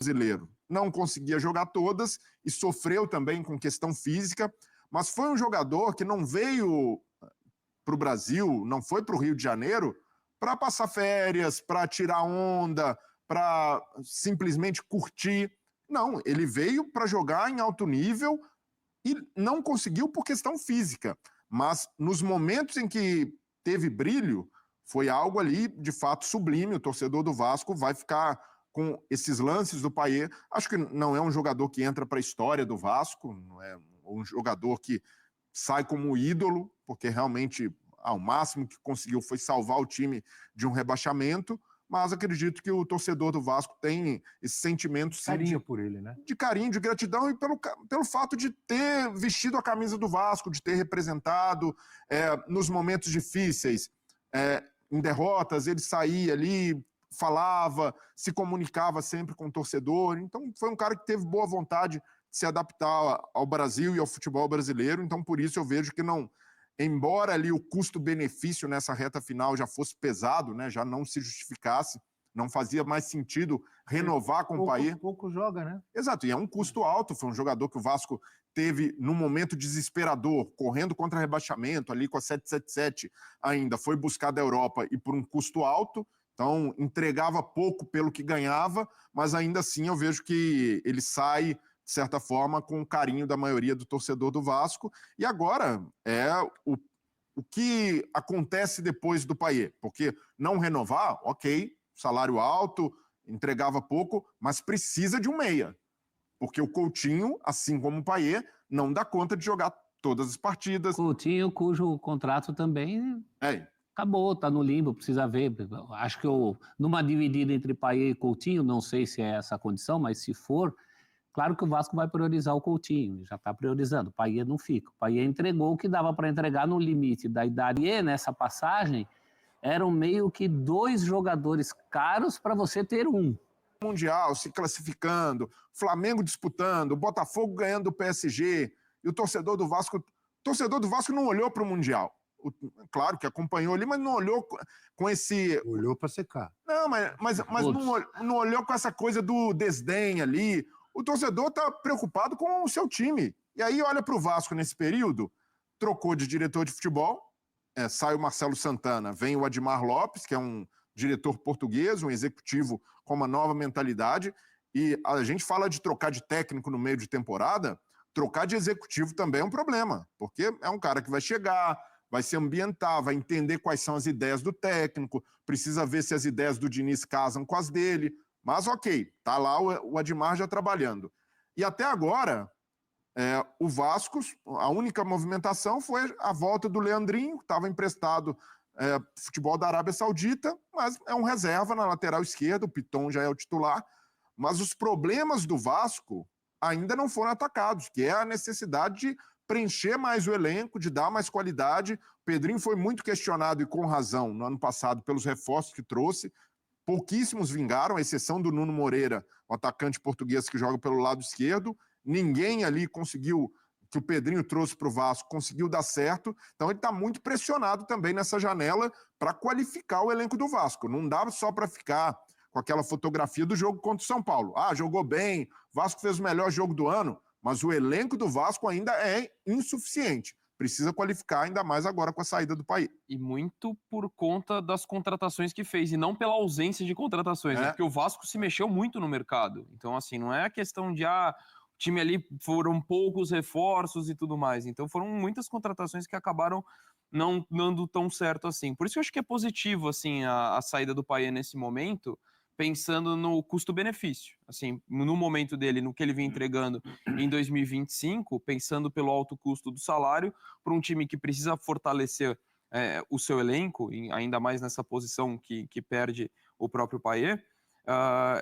brasileiro. Não conseguia jogar todas e sofreu também com questão física, mas foi um jogador que não veio para o Brasil, não foi para o Rio de Janeiro para passar férias, para tirar onda, para simplesmente curtir. Não, ele veio para jogar em alto nível e não conseguiu por questão física. Mas nos momentos em que teve brilho, foi algo ali de fato sublime. O torcedor do Vasco vai ficar com esses lances do Payet. Acho que não é um jogador que entra para a história do Vasco, não é um jogador que sai como ídolo, porque realmente o máximo que conseguiu foi salvar o time de um rebaixamento, mas acredito que o torcedor do Vasco tem esse sentimento, sim, carinho por ele, né? De carinho, de gratidão e pelo fato de ter vestido a camisa do Vasco, de ter representado nos momentos difíceis, em derrotas, ele saía ali, falava, se comunicava sempre com o torcedor. Então foi um cara que teve boa vontade de se adaptar ao Brasil e ao futebol brasileiro. Então por isso eu vejo que não, embora ali o custo-benefício nessa reta final já fosse pesado, né, já não se justificasse, não fazia mais sentido renovar com o Payet. Pouco joga, né? Exato, e é um custo alto. Foi um jogador que o Vasco teve num momento desesperador, correndo contra rebaixamento, ali com a 777 ainda, foi buscar da Europa e por um custo alto, então entregava pouco pelo que ganhava, mas ainda assim eu vejo que ele sai, de certa forma, com o carinho da maioria do torcedor do Vasco. E agora é o que acontece depois do Payet, porque não renovar, ok, salário alto, entregava pouco, mas precisa de um meia, porque o Coutinho, assim como o Payet, não dá conta de jogar todas as partidas. Coutinho, cujo contrato também acabou, tá no limbo, precisa ver. Acho que numa dividida entre Payet e Coutinho, não sei se é essa a condição, mas se for, claro que o Vasco vai priorizar o Coutinho, já está priorizando. O Payet não fica. O Payet entregou o que dava para entregar no limite da idade. E nessa passagem, eram meio que 2 jogadores caros para você ter um. Mundial, se classificando, Flamengo disputando, Botafogo ganhando do PSG, e o torcedor do Vasco não olhou para o Mundial. Claro que acompanhou ali, mas não olhou com esse... Olhou para secar. Não, mas não olhou com essa coisa do desdém ali. O torcedor está preocupado com o seu time. E aí olha para o Vasco nesse período, trocou de diretor de futebol, sai o Marcelo Santana, vem o Admar Lopes, que é um diretor português, um executivo com uma nova mentalidade, e a gente fala de trocar de técnico no meio de temporada, trocar de executivo também é um problema, porque é um cara que vai chegar, vai se ambientar, vai entender quais são as ideias do técnico, precisa ver se as ideias do Diniz casam com as dele, mas ok, tá lá o Admar já trabalhando. E até agora, o Vasco, a única movimentação foi a volta do Leandrinho, que estava emprestado futebol da Arábia Saudita, mas é um reserva na lateral esquerda, o Piton já é o titular, mas os problemas do Vasco ainda não foram atacados, que é a necessidade de preencher mais o elenco, de dar mais qualidade. O Pedrinho foi muito questionado, e com razão, no ano passado, pelos reforços que trouxe. Pouquíssimos vingaram, à exceção do Nuno Moreira, o atacante português que joga pelo lado esquerdo. Ninguém ali conseguiu, que o Pedrinho trouxe para o Vasco, conseguiu dar certo. Então ele está muito pressionado também nessa janela para qualificar o elenco do Vasco. Não dá só para ficar com aquela fotografia do jogo contra o São Paulo. Jogou bem, o Vasco fez o melhor jogo do ano, mas o elenco do Vasco ainda é insuficiente. Precisa qualificar, ainda mais agora com a saída do Payet. E muito por conta das contratações que fez, e não pela ausência de contratações, né? Porque o Vasco se mexeu muito no mercado. Então, assim, não é a questão de, o time ali foram poucos reforços e tudo mais. Então, foram muitas contratações que acabaram não dando tão certo assim. Por isso eu acho que é positivo, assim, a saída do Payet nesse momento, pensando no custo-benefício, assim, no momento dele, no que ele vinha entregando em 2025, pensando pelo alto custo do salário, para um time que precisa fortalecer o seu elenco, ainda mais nessa posição que perde o próprio Payet,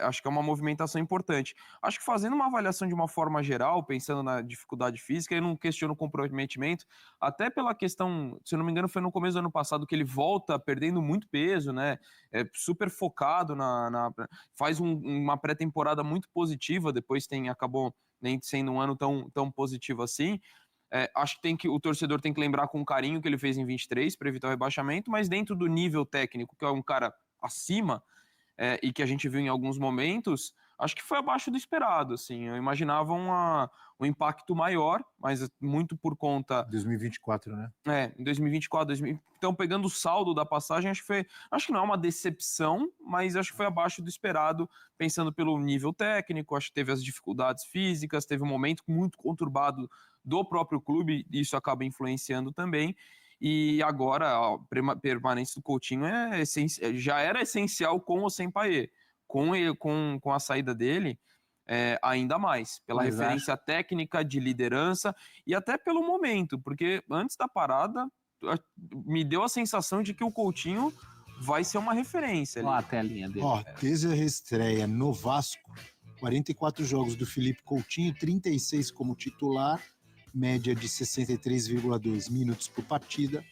acho que é uma movimentação importante. Acho que fazendo uma avaliação de uma forma geral, pensando na dificuldade física, eu não questiono o comprometimento, até pela questão, se eu não me engano, foi no começo do ano passado que ele volta perdendo muito peso, né? Super focado faz uma pré-temporada muito positiva, depois acabou nem sendo um ano tão positivo assim. Acho que o torcedor tem que lembrar com carinho que ele fez em 23 para evitar o rebaixamento, mas dentro do nível técnico, que é um cara acima, e que a gente viu em alguns momentos, acho que foi abaixo do esperado, assim. Eu imaginava um impacto maior, mas muito por conta... 2024, né? Em 2024, então pegando o saldo da passagem, acho que não é uma decepção, mas acho que foi abaixo do esperado, pensando pelo nível técnico, acho que teve as dificuldades físicas, teve um momento muito conturbado do próprio clube, e isso acaba influenciando também. E agora a permanência do Coutinho já era essencial com ou sem Payet. Com a saída dele, ainda mais, pela referência técnica, de liderança e até pelo momento, porque antes da parada me deu a sensação de que o Coutinho vai ser uma referência. Olha a telinha dele. Desde a reestreia no Vasco, 44 jogos do Felipe Coutinho, 36 como titular, média de 63,2 minutos por partida,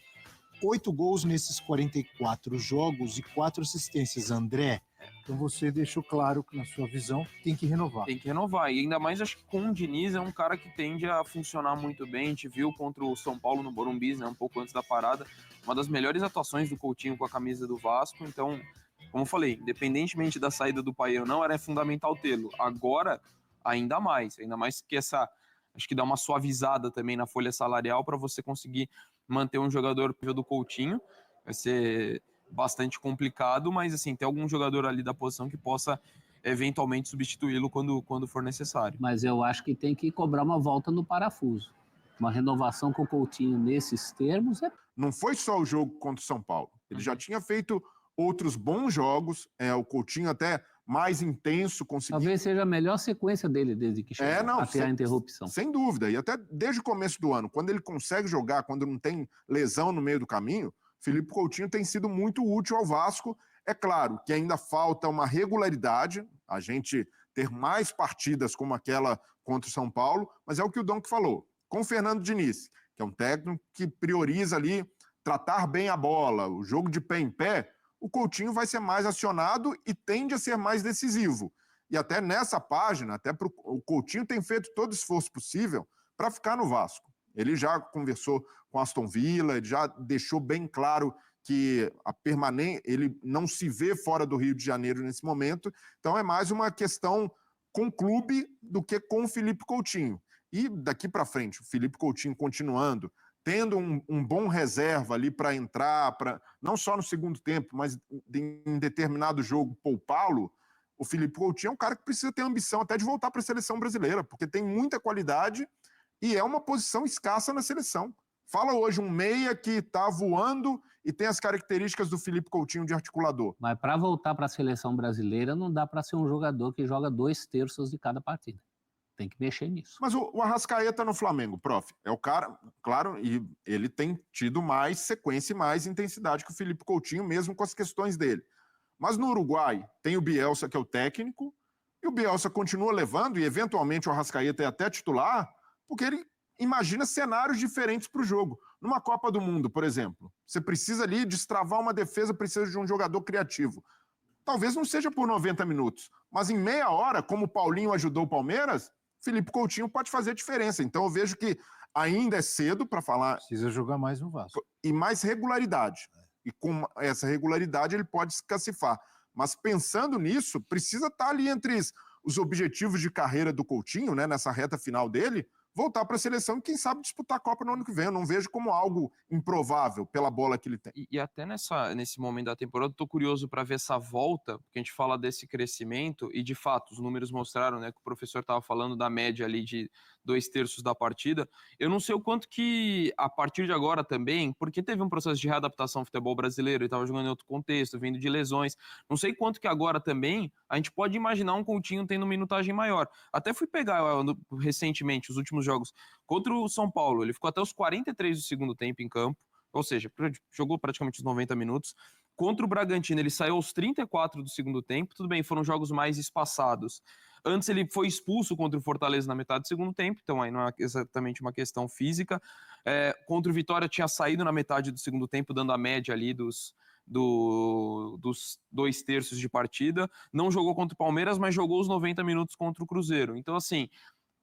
8 gols nesses 44 jogos e 4 assistências. André, então você deixou claro que, na sua visão, tem que renovar. Tem que renovar. E ainda mais, acho que com o Diniz é um cara que tende a funcionar muito bem. A gente viu contra o São Paulo no Morumbi, né, um pouco antes da parada, uma das melhores atuações do Coutinho com a camisa do Vasco. Então, como eu falei, independentemente da saída do Payet ou não, era fundamental tê-lo. Agora, ainda mais que acho que dá uma suavizada também na folha salarial para você conseguir manter um jogador do Coutinho. Vai ser bastante complicado, mas assim, ter algum jogador ali da posição que possa eventualmente substituí-lo quando for necessário. Mas eu acho que tem que cobrar uma volta no parafuso. Uma renovação com o Coutinho nesses termos Não foi só o jogo contra o São Paulo. Ele já tinha feito outros bons jogos, o Coutinho até mais intenso, conseguiu... Talvez seja a melhor sequência dele desde que chegou, até a interrupção. Sem dúvida, e até desde o começo do ano, quando ele consegue jogar, quando não tem lesão no meio do caminho, Felipe Coutinho tem sido muito útil ao Vasco. É claro que ainda falta uma regularidade, a gente ter mais partidas como aquela contra o São Paulo, mas é o que o Donk falou. Com o Fernando Diniz, que é um técnico que prioriza ali tratar bem a bola, o jogo de pé em pé, o Coutinho vai ser mais acionado e tende a ser mais decisivo. E até nessa página, o Coutinho tem feito todo o esforço possível para ficar no Vasco. Ele já conversou com Aston Villa, ele já deixou bem claro que ele não se vê fora do Rio de Janeiro nesse momento, então é mais uma questão com o clube do que com o Felipe Coutinho. E daqui para frente, o Felipe Coutinho continuando, tendo um bom reserva ali para entrar, não só no segundo tempo, mas em determinado jogo poupá-lo, o Felipe Coutinho é um cara que precisa ter ambição até de voltar para a seleção brasileira, porque tem muita qualidade e é uma posição escassa na seleção. Fala hoje um meia que está voando e tem as características do Felipe Coutinho de articulador. Mas para voltar para a seleção brasileira não dá para ser um jogador que joga 2/3 de cada partida. Tem que mexer nisso. Mas o Arrascaeta no Flamengo, prof, é o cara, claro, e ele tem tido mais sequência e mais intensidade que o Felipe Coutinho, mesmo com as questões dele. Mas no Uruguai tem o Bielsa, que é o técnico, e o Bielsa continua levando, e eventualmente o Arrascaeta é até titular, porque ele imagina cenários diferentes para o jogo. Numa Copa do Mundo, por exemplo, você precisa ali destravar uma defesa, precisa de um jogador criativo. Talvez não seja por 90 minutos, mas em meia hora, como o Paulinho ajudou o Palmeiras, Felipe Coutinho pode fazer diferença. Então eu vejo que ainda é cedo para falar... Precisa jogar mais no Vasco. E mais regularidade. E com essa regularidade ele pode se cacifar. Mas pensando nisso, precisa estar ali entre os objetivos de carreira do Coutinho, né, nessa reta final dele, voltar para a seleção e, quem sabe, disputar a Copa no ano que vem. Eu não vejo como algo improvável pela bola que ele tem. E até nesse momento da temporada, eu tô curioso para ver essa volta, porque a gente fala desse crescimento, e de fato, os números mostraram, né, que o professor estava falando da média ali de 2/3 da partida. Eu não sei o quanto que, a partir de agora também, porque teve um processo de readaptação ao futebol brasileiro, ele estava jogando em outro contexto, vindo de lesões, não sei quanto que agora também a gente pode imaginar um Coutinho tendo minutagem maior. Até fui pegar recentemente os últimos jogos contra o São Paulo, ele ficou até os 43 do segundo tempo em campo, ou seja, jogou praticamente os 90 minutos. Contra o Bragantino, ele saiu aos 34 do segundo tempo, tudo bem, foram jogos mais espaçados. Antes ele foi expulso contra o Fortaleza na metade do segundo tempo, então aí não é exatamente uma questão física. Contra o Vitória tinha saído na metade do segundo tempo, dando a média ali dos 2/3 de partida. Não jogou contra o Palmeiras, mas jogou os 90 minutos contra o Cruzeiro. Então, assim,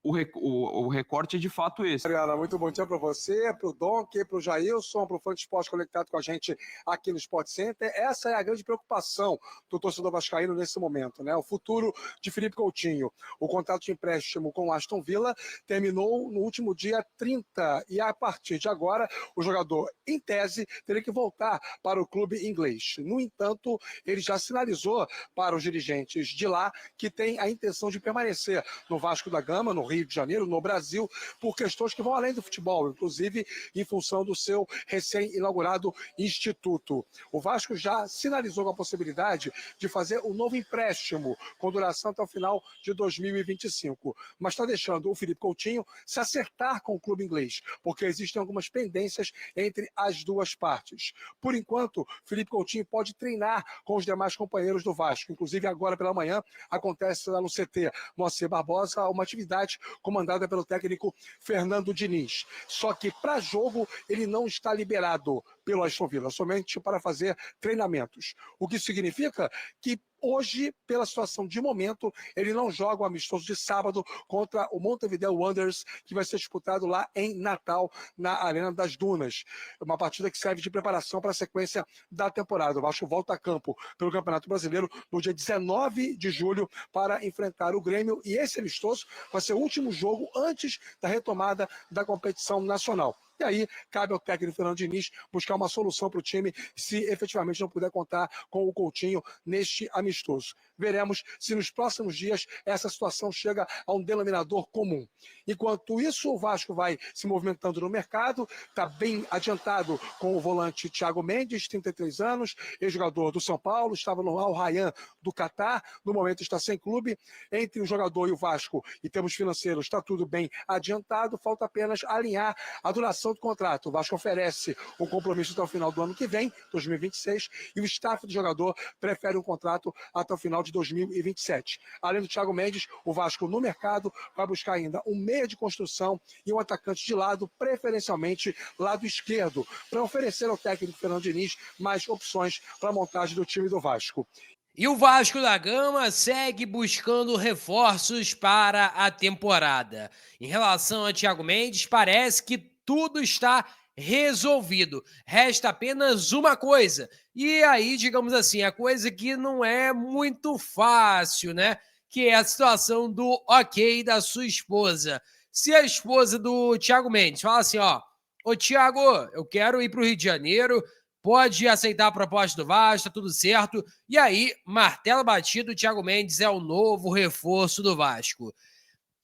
o recorte é de fato esse. Mariana, muito bom dia para você, para o Donk, para o Jailson, para o Fã de Esporte conectado com a gente aqui no Sport Center. Essa é a grande preocupação do torcedor vascaíno nesse momento, né? O futuro de Felipe Coutinho. O contrato de empréstimo com o Aston Villa terminou no último dia 30 e a partir de agora o jogador, em tese, teria que voltar para o clube inglês. No entanto, ele já sinalizou para os dirigentes de lá que tem a intenção de permanecer no Vasco da Gama, no Rio de Janeiro, no Brasil, por questões que vão além do futebol, inclusive em função do seu recém-inaugurado instituto. O Vasco já sinalizou com a possibilidade de fazer um novo empréstimo com duração até o final de 2025, mas está deixando o Felipe Coutinho se acertar com o clube inglês, porque existem algumas pendências entre as duas partes. Por enquanto, Felipe Coutinho pode treinar com os demais companheiros do Vasco, inclusive agora pela manhã acontece lá no CT Moacir Barbosa uma atividade comandada pelo técnico Fernando Diniz. Só que para jogo ele não está liberado pelo Aston Villa, somente para fazer treinamentos. O que significa que hoje, pela situação de momento, ele não joga o amistoso de sábado contra o Montevideo Wanderers, que vai ser disputado lá em Natal, na Arena das Dunas. Uma partida que serve de preparação para a sequência da temporada. O Vasco volta a campo pelo Campeonato Brasileiro no dia 19 de julho para enfrentar o Grêmio, e esse amistoso vai ser o último jogo antes da retomada da competição nacional. E aí, cabe ao técnico Fernando Diniz buscar uma solução para o time se efetivamente não puder contar com o Coutinho neste amistoso. Veremos se nos próximos dias essa situação chega a um denominador comum. Enquanto isso, o Vasco vai se movimentando no mercado, está bem adiantado com o volante Thiago Mendes, 33 anos, ex-jogador do São Paulo, estava no Al Rayyan do Catar, no momento está sem clube. Entre o jogador e o Vasco, em termos financeiros, está tudo bem adiantado, falta apenas alinhar a duração do contrato. O Vasco oferece um compromisso até o final do ano que vem, 2026, e o staff do jogador prefere um contrato até o final de 2027. Além do Thiago Mendes, o Vasco no mercado vai buscar ainda um meia de construção e um atacante de lado, preferencialmente lado esquerdo, para oferecer ao técnico Fernando Diniz mais opções para a montagem do time do Vasco. E o Vasco da Gama segue buscando reforços para a temporada. Em relação a Thiago Mendes, parece que tudo está resolvido. Resta apenas uma coisa. E aí, digamos assim, a coisa que não é muito fácil, né? Que é a situação do ok da sua esposa. Se a esposa do Thiago Mendes fala assim, ó, ô Thiago, eu quero ir para o Rio de Janeiro, pode aceitar a proposta do Vasco, tá tudo certo. E aí, martelo batido, o Thiago Mendes é o novo reforço do Vasco.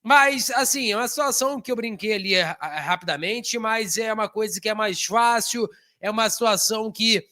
Mas, assim, é uma situação que eu brinquei ali rapidamente, mas é uma coisa que é mais fácil, é uma situação que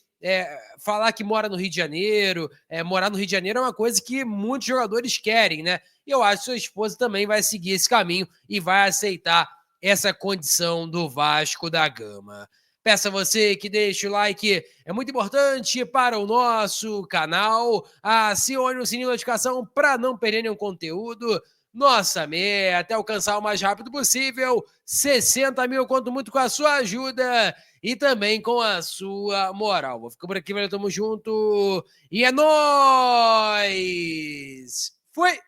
falar que mora no Rio de Janeiro, morar no Rio de Janeiro é uma coisa que muitos jogadores querem, né? E eu acho que sua esposa também vai seguir esse caminho e vai aceitar essa condição do Vasco da Gama. Peço a você que deixe o like, é muito importante para o nosso canal. Acione o sininho de notificação para não perder nenhum conteúdo. Nossa meta é alcançar o mais rápido possível 60 mil, conto muito com a sua ajuda e também com a sua moral. Vou ficar por aqui, valeu, tamo junto e é nóis! Fui!